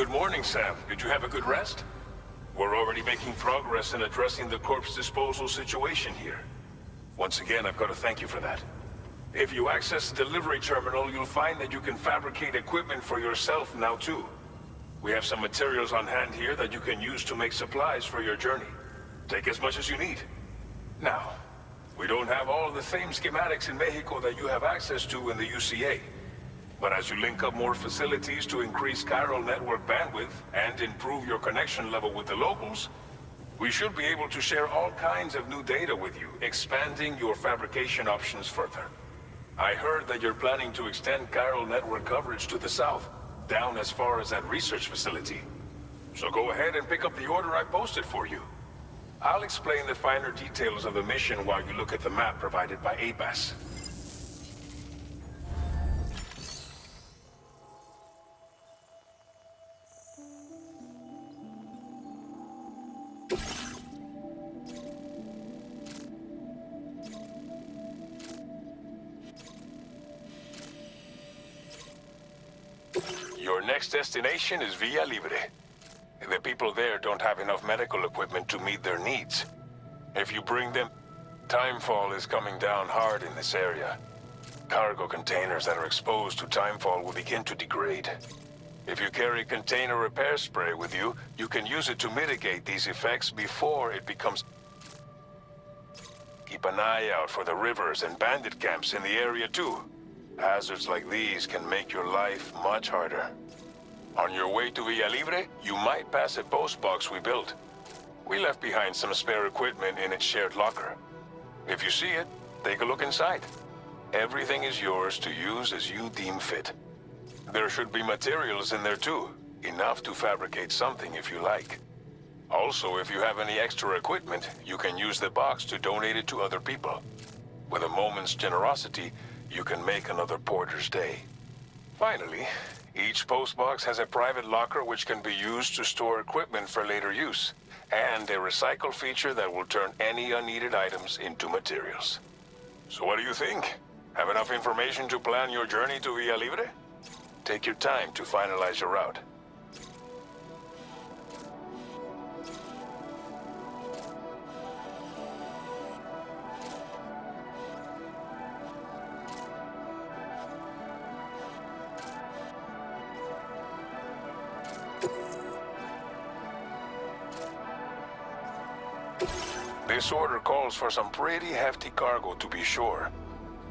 Good morning, Sam. Did you have a good rest? We're already making progress in addressing the corpse disposal situation here. Once again, I've got to thank you for that. If you access the delivery terminal, you'll find that you can fabricate equipment for yourself now too. We have some materials on hand here that you can use to make supplies for your journey. Take as much as you need. Now, we don't have all the same schematics in Mexico that you have access to in the UCA. But as you link up more facilities to increase chiral network bandwidth and improve your connection level with the locals, we should be able to share all kinds of new data with you, expanding your fabrication options further. I heard that you're planning to extend chiral network coverage to the south, down as far as that research facility. So go ahead and pick up the order I posted for you. I'll explain the finer details of the mission while you look at the map provided by ABAS. Your next destination is Villa Libre. The people there don't have enough medical equipment to meet their needs. If you bring them, timefall is coming down hard in this area. Cargo containers that are exposed to timefall will begin to degrade. If you carry container repair spray with you, you can use it to mitigate these effects before it becomes... Keep an eye out for the rivers and bandit camps in the area too. Hazards like these can make your life much harder. On your way to Villa Libre, you might pass a post box we built. We left behind some spare equipment in its shared locker. If you see it, take a look inside. Everything is yours to use as you deem fit. There should be materials in there too, enough to fabricate something if you like. Also, if you have any extra equipment, you can use the box to donate it to other people. With a moment's generosity, you can make another porter's day. Finally, each postbox has a private locker which can be used to store equipment for later use, and a recycle feature that will turn any unneeded items into materials. So what do you think? Have enough information to plan your journey to Villa Libre? Take your time to finalize your route. This order calls for some pretty hefty cargo to be sure.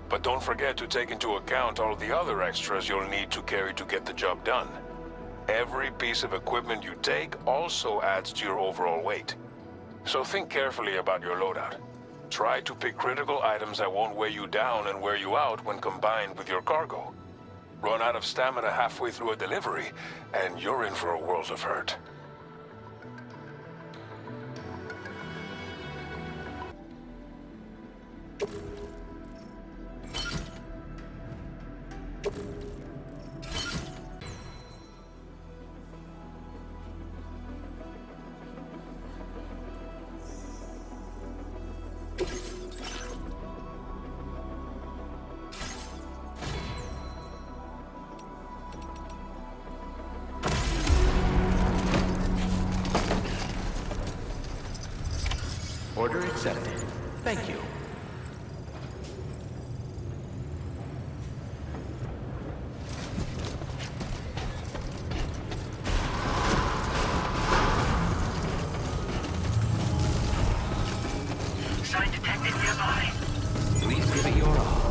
But don't forget to take into account all the other extras you'll need to carry to get the job done. Every piece of equipment you take also adds to your overall weight. So think carefully about your loadout. Try to pick critical items that won't weigh you down and wear you out when combined with your cargo. Run out of stamina halfway through a delivery, and you're in for a world of hurt. Order accepted. Thank you. Sign detected nearby. Please give it your all.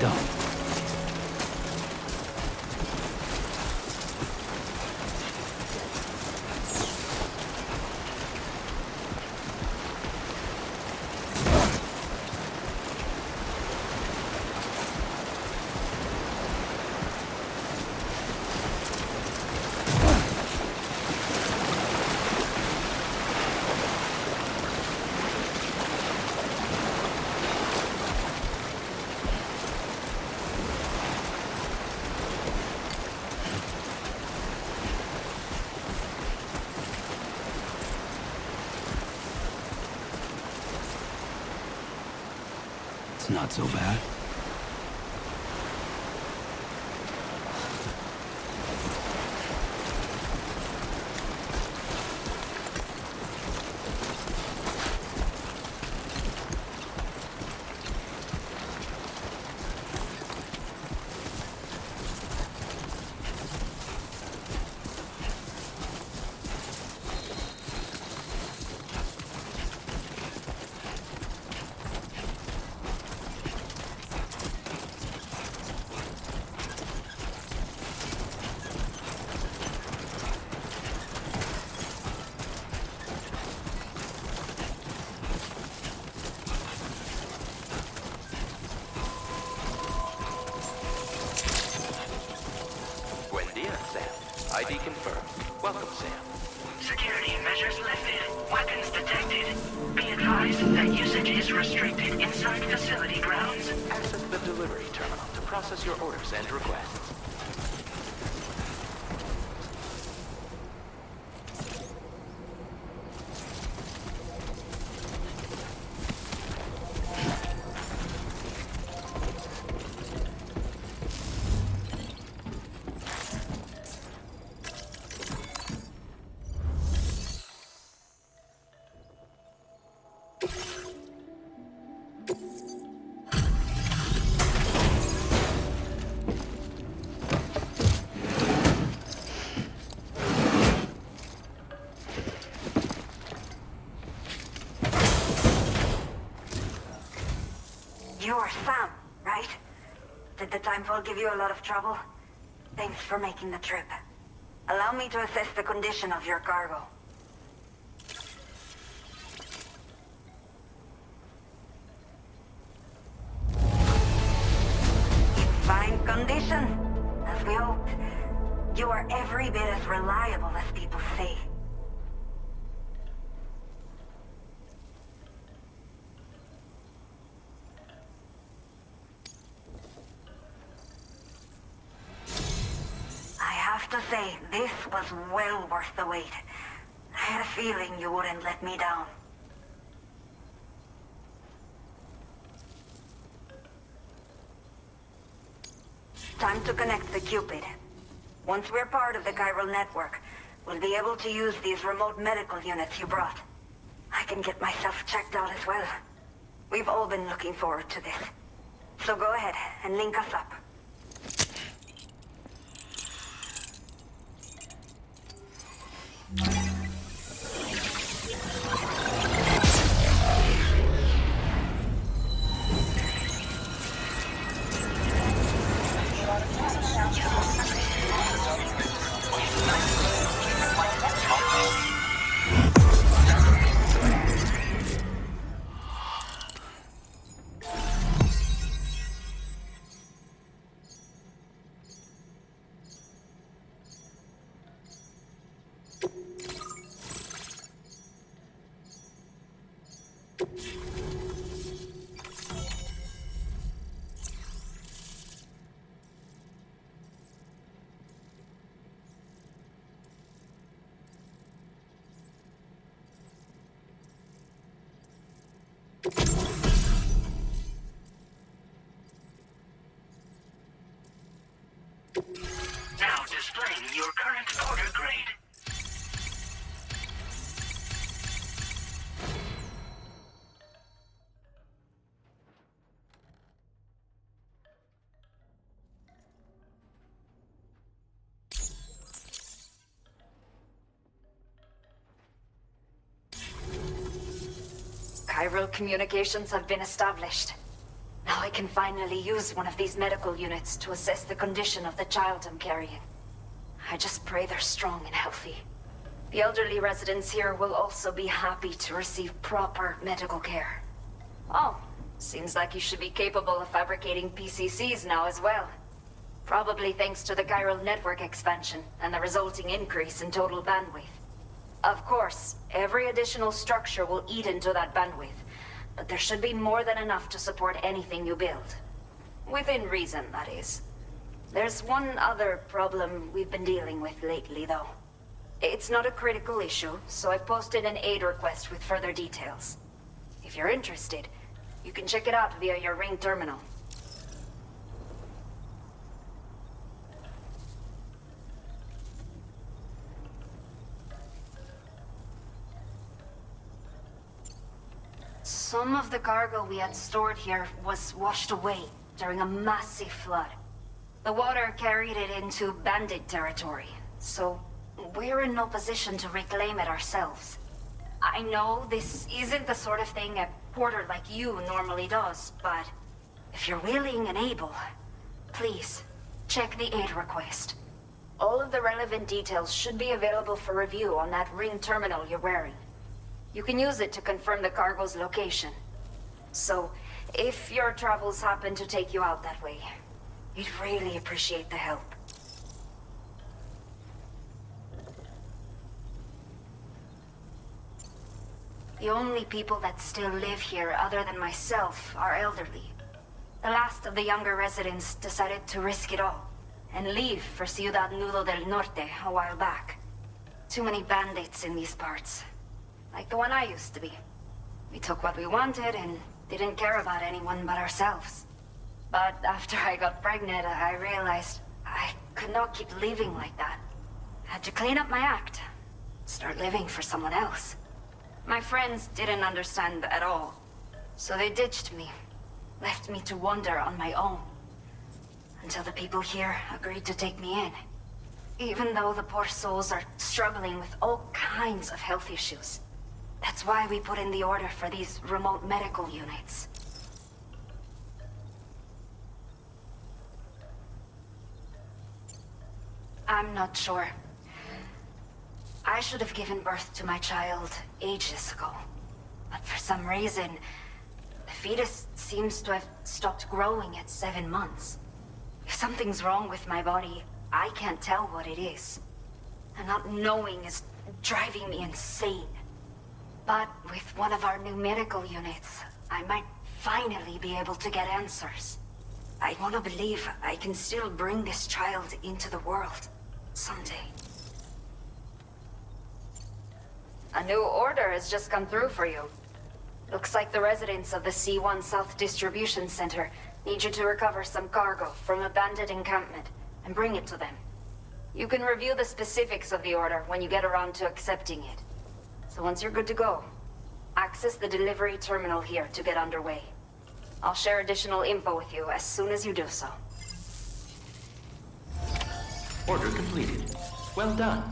done. It's not so bad. ID confirmed. Welcome, Sam. Security measures lifted. Weapons detected. Be advised that usage is restricted inside facility grounds. Access the delivery terminal to process your orders and requests. You're Sam, right? Did the Timefall give you a lot of trouble? Thanks for making the trip. Allow me to assess the condition of your cargo. In fine condition, as we hoped. You are every bit as reliable as people say. To say, this was well worth the wait. I had a feeling you wouldn't let me down. Time to connect the Cupid. Once we're part of the chiral network, we'll be able to use these remote medical units you brought. I can get myself checked out as well. We've all been looking forward to this. So go ahead and link us up. Now displaying your current order grade. Chiral communications have been established. Now I can finally use one of these medical units to assess the condition of the child I'm carrying. I just pray they're strong and healthy. The elderly residents here will also be happy to receive proper medical care. Oh, seems like you should be capable of fabricating PCCs now as well. Probably thanks to the chiral network expansion and the resulting increase in total bandwidth. Of course, every additional structure will eat into that bandwidth, but there should be more than enough to support anything you build. Within reason, that is. There's one other problem we've been dealing with lately, though. It's not a critical issue, so I've posted an aid request with further details. If you're interested, you can check it out via your ring terminal. Some of the cargo we had stored here was washed away during a massive flood. The water carried it into bandit territory, so we're in no position to reclaim it ourselves. I know this isn't the sort of thing a porter like you normally does, but if you're willing and able, please, check the aid request. All of the relevant details should be available for review on that ring terminal you're wearing. You can use it to confirm the cargo's location. So, if your travels happen to take you out that way, we'd really appreciate the help. The only people that still live here other than myself are elderly. The last of the younger residents decided to risk it all and leave for Ciudad Nudo del Norte a while back. Too many bandits in these parts. Like the one I used to be. We took what we wanted and didn't care about anyone but ourselves. But after I got pregnant, I realized I could not keep living like that. I had to clean up my act. Start living for someone else. My friends didn't understand at all. So they ditched me. Left me to wander on my own. Until the people here agreed to take me in. Even though the poor souls are struggling with all kinds of health issues. That's why we put in the order for these remote medical units. I'm not sure. I should have given birth to my child ages ago. But for some reason, the fetus seems to have stopped growing at 7 months. If something's wrong with my body, I can't tell what it is. And not knowing is driving me insane. But with one of our new medical units, I might finally be able to get answers. I want to believe I can still bring this child into the world someday. A new order has just come through for you. Looks like the residents of the C1 South Distribution Center need you to recover some cargo from a bandit encampment and bring it to them. You can review the specifics of the order when you get around to accepting it. So once you're good to go, access the delivery terminal here to get underway. I'll share additional info with you as soon as you do so. Order completed. Well done.